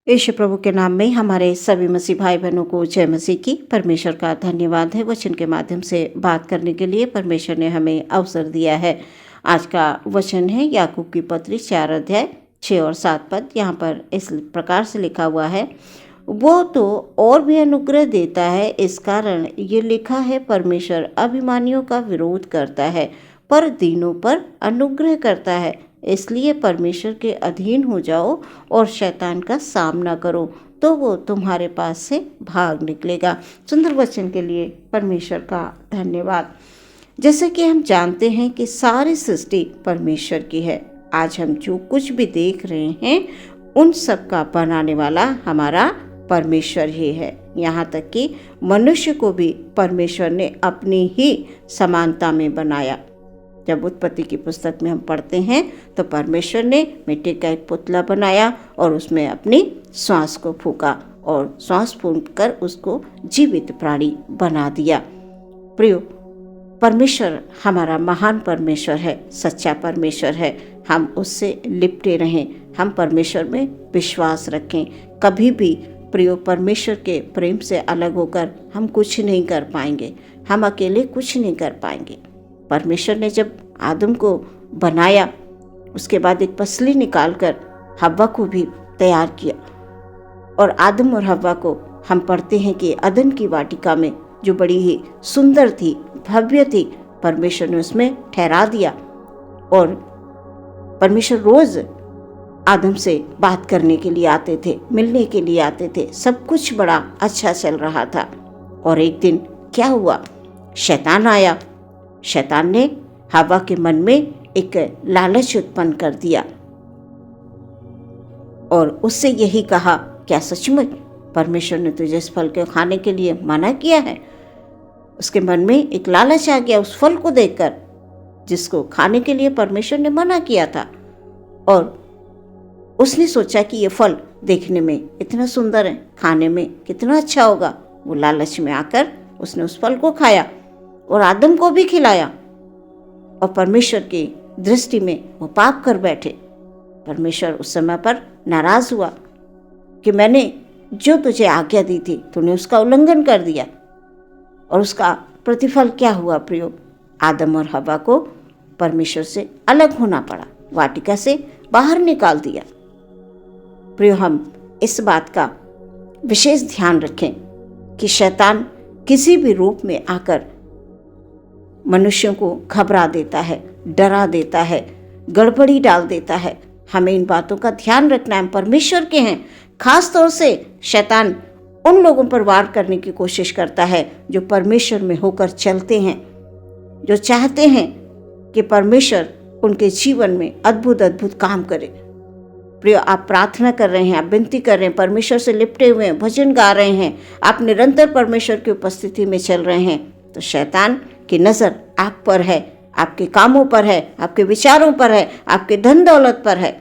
यीशु प्रभु के नाम में हमारे सभी मसीह भाई बहनों को जय मसीह की। परमेश्वर का धन्यवाद है वचन के माध्यम से बात करने के लिए परमेश्वर ने हमें अवसर दिया है। आज का वचन है याकूब की पत्री 4 अध्याय 6 और 7 पद। यहाँ पर इस प्रकार से लिखा हुआ है, वो तो और भी अनुग्रह देता है, इस कारण ये लिखा है, परमेश्वर अभिमानियों का विरोध करता है पर दीनों पर अनुग्रह करता है। इसलिए परमेश्वर के अधीन हो जाओ और शैतान का सामना करो, तो वो तुम्हारे पास से भाग निकलेगा। सुंदर वचन के लिए परमेश्वर का धन्यवाद। जैसे कि हम जानते हैं कि सारी सृष्टि परमेश्वर की है। आज हम जो कुछ भी देख रहे हैं उन सब का बनाने वाला हमारा परमेश्वर ही है। यहाँ तक कि मनुष्य को भी परमेश्वर ने अपनी ही समानता में बनाया। जब उत्पत्ति की पुस्तक में हम पढ़ते हैं तो परमेश्वर ने मिट्टी का एक पुतला बनाया और उसमें अपनी श्वास को फूंका और श्वास फूंककर उसको जीवित प्राणी बना दिया। प्रियो, परमेश्वर हमारा महान परमेश्वर है, सच्चा परमेश्वर है। हम उससे लिपटे रहें, हम परमेश्वर में विश्वास रखें। कभी भी प्रियो, परमेश्वर के प्रेम से अलग होकर हम कुछ नहीं कर पाएंगे, हम अकेले कुछ नहीं कर पाएंगे। परमेश्वर ने जब आदम को बनाया, उसके बाद एक पसली निकालकर हव्वा को भी तैयार किया और आदम और हव्वा को हम पढ़ते हैं कि अदन की वाटिका में, जो बड़ी ही सुंदर थी, भव्य थी, परमेश्वर ने उसमें ठहरा दिया। और परमेश्वर रोज आदम से बात करने के लिए आते थे, मिलने के लिए आते थे। सब कुछ बड़ा अच्छा चल रहा था। और एक दिन क्या हुआ, शैतान आया। शैतान ने हव्वा के मन में एक लालच उत्पन्न कर दिया और उससे यही कहा, क्या सच में परमेश्वर ने तुझे इस फल के खाने के लिए मना किया है? उसके मन में एक लालच आ गया उस फल को देखकर जिसको खाने के लिए परमेश्वर ने मना किया था। और उसने सोचा कि ये फल देखने में इतना सुंदर है, खाने में कितना अच्छा होगा। वो लालच में आकर उसने उस फल को खाया और आदम को भी खिलाया और परमेश्वर की दृष्टि में वो पाप कर बैठे। परमेश्वर उस समय पर नाराज हुआ कि मैंने जो तुझे आज्ञा दी थी, तूने उसका उल्लंघन कर दिया। और उसका प्रतिफल क्या हुआ प्रियो? आदम और हव्वा को परमेश्वर से अलग होना पड़ा, वाटिका से बाहर निकाल दिया। प्रियो, हम इस बात का विशेष ध्यान रखें कि शैतान किसी भी रूप में आकर मनुष्यों को घबरा देता है, डरा देता है, गड़बड़ी डाल देता है। हमें इन बातों का ध्यान रखना है। हम परमेश्वर के हैं। खास तौर से शैतान उन लोगों पर वार करने की कोशिश करता है जो परमेश्वर में होकर चलते हैं, जो चाहते हैं कि परमेश्वर उनके जीवन में अद्भुत अद्भुत काम करे। प्रिय, आप प्रार्थना कर रहे हैं, आप विनती कर रहे हैं, परमेश्वर से लिपटे हुए हैं, भजन गा रहे हैं, आप निरंतर परमेश्वर की उपस्थिति में चल रहे हैं, तो शैतान की नज़र आप पर है, आपके कामों पर है, आपके विचारों पर है, आपके धन दौलत पर है।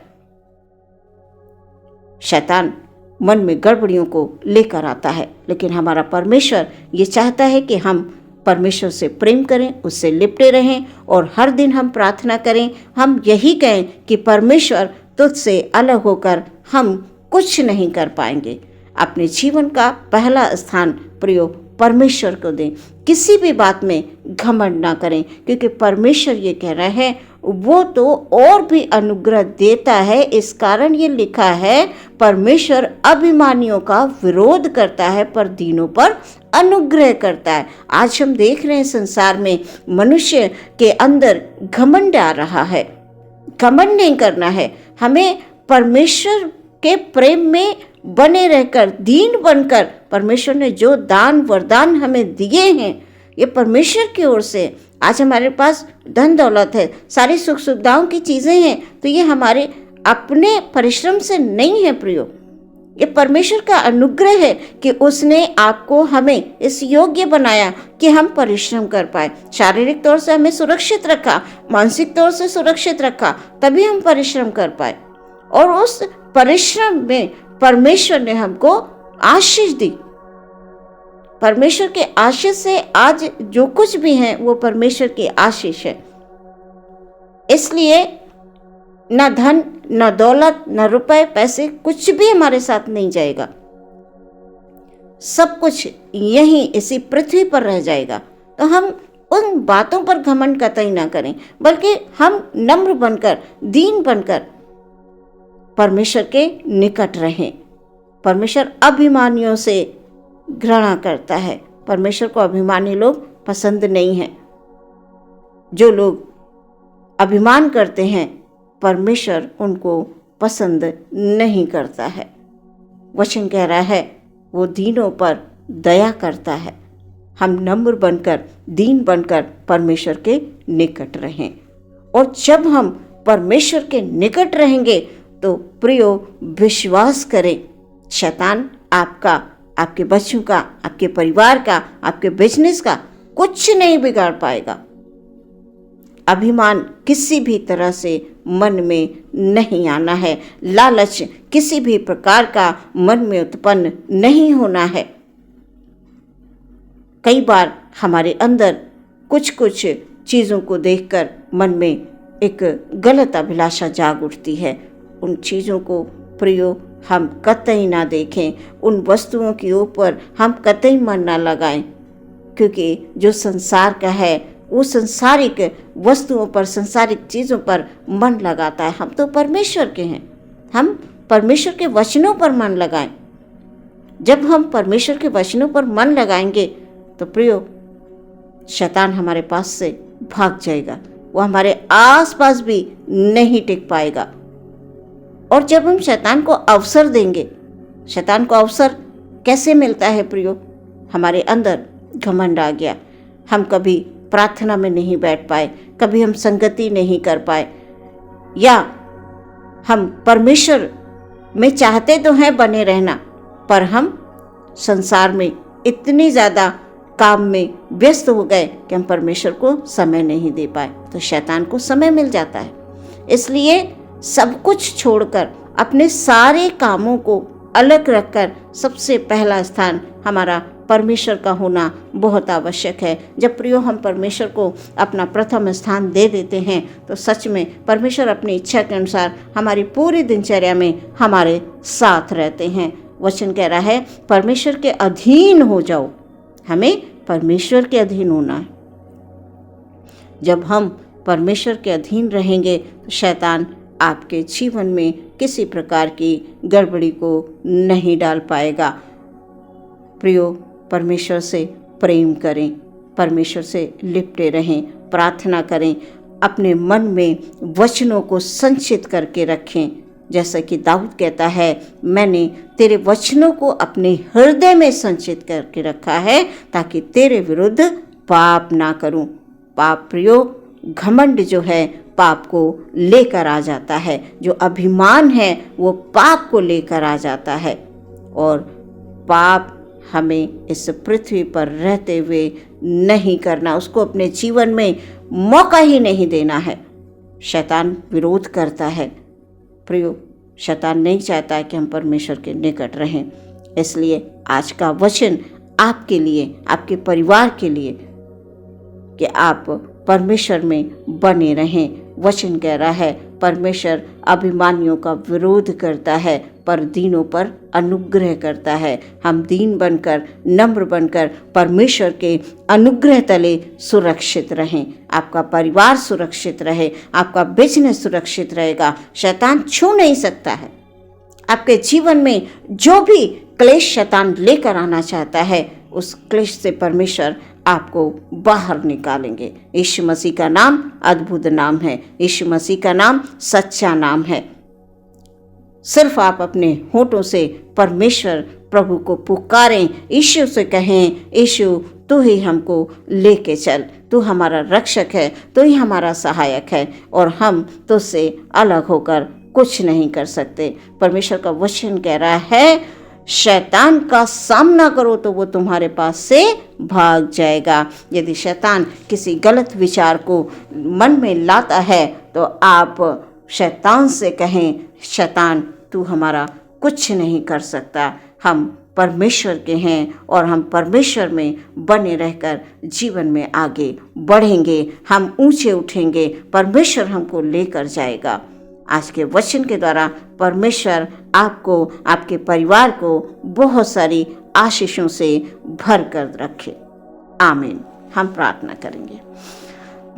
शैतान मन में गड़बड़ियों को लेकर आता है, लेकिन हमारा परमेश्वर ये चाहता है कि हम परमेश्वर से प्रेम करें, उससे लिपटे रहें और हर दिन हम प्रार्थना करें। हम यही कहें कि परमेश्वर, तुझसे अलग होकर हम कुछ नहीं कर पाएंगे। अपने जीवन का पहला स्थान प्रियो परमेश्वर को दें। किसी भी बात में घमंड ना करें, क्योंकि परमेश्वर ये कह रहा है, वो तो और भी अनुग्रह देता है, इस कारण ये लिखा है, परमेश्वर अभिमानियों का विरोध करता है पर दीनों पर अनुग्रह करता है। आज हम देख रहे हैं संसार में मनुष्य के अंदर घमंड आ रहा है। घमंड नहीं करना है, हमें परमेश्वर के प्रेम में बने रहकर, दीन बनकर, परमेश्वर ने जो दान वरदान हमें दिए हैं ये परमेश्वर की ओर से। आज हमारे पास धन दौलत है, सारी सुख सुविधाओं की चीज़ें हैं, तो ये हमारे अपने परिश्रम से नहीं है प्रियो। ये परमेश्वर का अनुग्रह है कि उसने आपको, हमें इस योग्य बनाया कि हम परिश्रम कर पाए। शारीरिक तौर से हमें सुरक्षित रखा, मानसिक तौर से सुरक्षित रखा, तभी हम परिश्रम कर पाए। और उस परिश्रम में परमेश्वर ने हमको आशीष दी। परमेश्वर के आशीष से आज जो कुछ भी है वो परमेश्वर की आशीष है। इसलिए ना धन न दौलत, न रुपए, पैसे, कुछ भी हमारे साथ नहीं जाएगा। सब कुछ यहीं इसी पृथ्वी पर रह जाएगा। तो हम उन बातों पर घमंड कतई ना करें, बल्कि हम नम्र बनकर, दीन बनकर परमेश्वर के निकट रहें। परमेश्वर अभिमानियों से घृणा करता है। परमेश्वर को अभिमानी लोग पसंद नहीं हैं। जो लोग अभिमान करते हैं, परमेश्वर उनको पसंद नहीं करता है। वचन कह रहा है वो दीनों पर दया करता है। हम नम्र बनकर, दीन बनकर परमेश्वर के निकट रहें। और जब हम परमेश्वर के निकट रहेंगे तो प्रियो, विश्वास करें, शैतान आपका, आपके बच्चों का, आपके परिवार का, आपके बिजनेस का कुछ नहीं बिगाड़ पाएगा। अभिमान किसी भी तरह से मन में नहीं आना है। लालच किसी भी प्रकार का मन में उत्पन्न नहीं होना है। कई बार हमारे अंदर कुछ कुछ चीज़ों को देखकर मन में एक गलत अभिलाषा जाग उठती है। उन चीज़ों को प्रियो हम कतई ना देखें, उन वस्तुओं के ऊपर हम कतई मन ना लगाएं, क्योंकि जो संसार का है वो संसारिक वस्तुओं पर, संसारिक चीज़ों पर मन लगाता है। हम तो परमेश्वर के हैं, हम परमेश्वर के वचनों पर मन लगाएं। जब हम परमेश्वर के वचनों पर मन लगाएंगे तो प्रियो, शैतान हमारे पास से भाग जाएगा, वो हमारे आसपास भी नहीं टिक पाएगा। और जब हम शैतान को अवसर देंगे, शैतान को अवसर कैसे मिलता है प्रियो? हमारे अंदर घमंड आ गया, हम कभी प्रार्थना में नहीं बैठ पाए, कभी हम संगति नहीं कर पाए, या हम परमेश्वर में चाहते तो हैं बने रहना, पर हम संसार में इतनी ज़्यादा काम में व्यस्त हो गए कि हम परमेश्वर को समय नहीं दे पाए। तो शैतान को समय मिल जाता है। इसलिए सब कुछ छोड़कर, अपने सारे कामों को अलग रखकर सबसे पहला स्थान हमारा परमेश्वर का होना बहुत आवश्यक है। जब प्रियो हम परमेश्वर को अपना प्रथम स्थान दे देते हैं तो सच में परमेश्वर अपनी इच्छा के अनुसार हमारी पूरी दिनचर्या में हमारे साथ रहते हैं। वचन कह रहा है परमेश्वर के अधीन हो जाओ। हमें परमेश्वर के अधीन होना है। जब हम परमेश्वर के अधीन रहेंगे तो शैतान आपके जीवन में किसी प्रकार की गड़बड़ी को नहीं डाल पाएगा। प्रियो, परमेश्वर से प्रेम करें, परमेश्वर से लिपटे रहें, प्रार्थना करें, अपने मन में वचनों को संचित करके रखें। जैसा कि दाऊद कहता है, मैंने तेरे वचनों को अपने हृदय में संचित करके रखा है ताकि तेरे विरुद्ध पाप ना करूं। पाप प्रियो, घमंड जो है पाप को लेकर आ जाता है, जो अभिमान है वो पाप को लेकर आ जाता है। और पाप हमें इस पृथ्वी पर रहते हुए नहीं करना, उसको अपने जीवन में मौका ही नहीं देना है। शैतान विरोध करता है प्रियो, शैतान नहीं चाहता है कि हम परमेश्वर के निकट रहें। इसलिए आज का वचन आपके लिए, आपके परिवार के लिए कि आप परमेश्वर में बने रहें। वचन कह रहा है परमेश्वर अभिमानियों का विरोध करता है पर दीनों पर अनुग्रह करता है। हम दीन बनकर, नम्र बनकर परमेश्वर के अनुग्रह तले सुरक्षित रहें। आपका परिवार सुरक्षित रहे, आपका बिजनेस सुरक्षित रहेगा, शैतान छू नहीं सकता है। आपके जीवन में जो भी क्लेश शैतान लेकर आना चाहता है उस क्लेश से परमेश्वर आपको बाहर निकालेंगे। यीशु मसीह का नाम अद्भुत नाम है, यीशु मसीह का नाम सच्चा नाम है। सिर्फ आप अपने होठों से परमेश्वर प्रभु को पुकारें, यीशु से कहें, यीशु तू ही हमको लेके चल, तू हमारा रक्षक है, तू ही हमारा सहायक है और हम तुझसे अलग होकर कुछ नहीं कर सकते। परमेश्वर का वचन कह रहा है शैतान का सामना करो तो वो तुम्हारे पास से भाग जाएगा। यदि शैतान किसी गलत विचार को मन में लाता है तो आप शैतान से कहें, शैतान तू हमारा कुछ नहीं कर सकता। हम परमेश्वर के हैं और हम परमेश्वर में बने रहकर जीवन में आगे बढ़ेंगे, हम ऊंचे उठेंगे, परमेश्वर हमको लेकर जाएगा। आज के वचन के द्वारा परमेश्वर आपको, आपके परिवार को बहुत सारी आशीषों से भर कर रखे। आमीन। हम प्रार्थना करेंगे।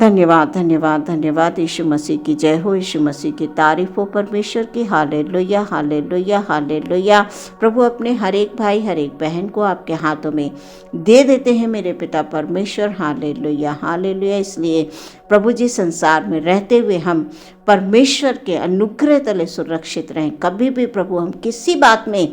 धन्यवाद धन्यवाद धन्यवाद। यीशु मसीह की जय हो, यीशु मसीह की तारीफ हो, परमेश्वर की हालेलुया हालेलुया हालेलुया। प्रभु अपने हर एक भाई हर एक बहन को आपके हाथों में दे देते हैं मेरे पिता परमेश्वर। Hallelujah hallelujah. इसलिए प्रभु जी, संसार में रहते हुए हम परमेश्वर के अनुग्रह तले सुरक्षित रहें। कभी भी प्रभु हम किसी बात में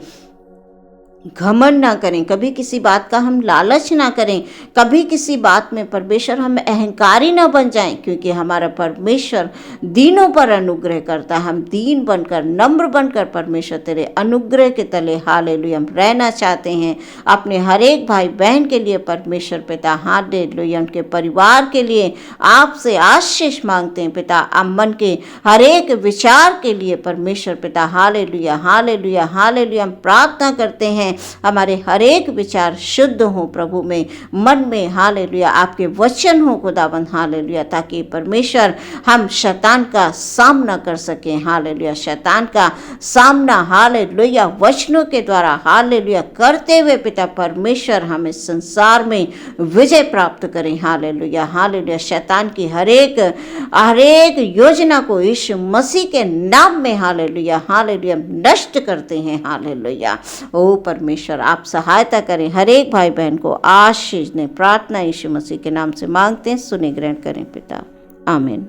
घमंड ना करें, कभी किसी बात का हम लालच ना करें, कभी किसी बात में परमेश्वर हम अहंकारी ना बन जाएं, क्योंकि हमारा परमेश्वर दीनों पर अनुग्रह करता है। हम दीन बनकर, नम्र बनकर परमेश्वर तेरे अनुग्रह के तले हालेलुया हम रहना चाहते हैं। अपने हर एक भाई बहन के लिए परमेश्वर पिता हालेलुया, उनके परिवार के लिए आपसे आशीष मांगते हैं पिता। मन के हर एक विचार के लिए परमेश्वर पिता हालेलुया हालेलुया हालेलुया हम प्रार्थना करते हैं हमारे हर एक विचार शुद्ध हो प्रभु में, मन में हालेलुया आपके वचन हो खुदाबंद हालेलुया, ताकि परमेश्वर हम शैतान का सामना कर सकें। हालेलुया शैतान का सामना हालेलुया वचनों के द्वारा हालेलुया करते हुए पिता परमेश्वर हम इस संसार में विजय प्राप्त करें। Hallelujah hallelujah. शैतान की हर एक योजना को यीशु मसीह के नाम में हालेलुया हालेलुया नष्ट करते हैं। हालेलुया। ओ परमेश्वर आप सहायता करें, हर एक भाई बहन को आशीष दें। प्रार्थना यीशु मसीह के नाम से मांगते हैं, सुने ग्रहण करें पिता। आमीन।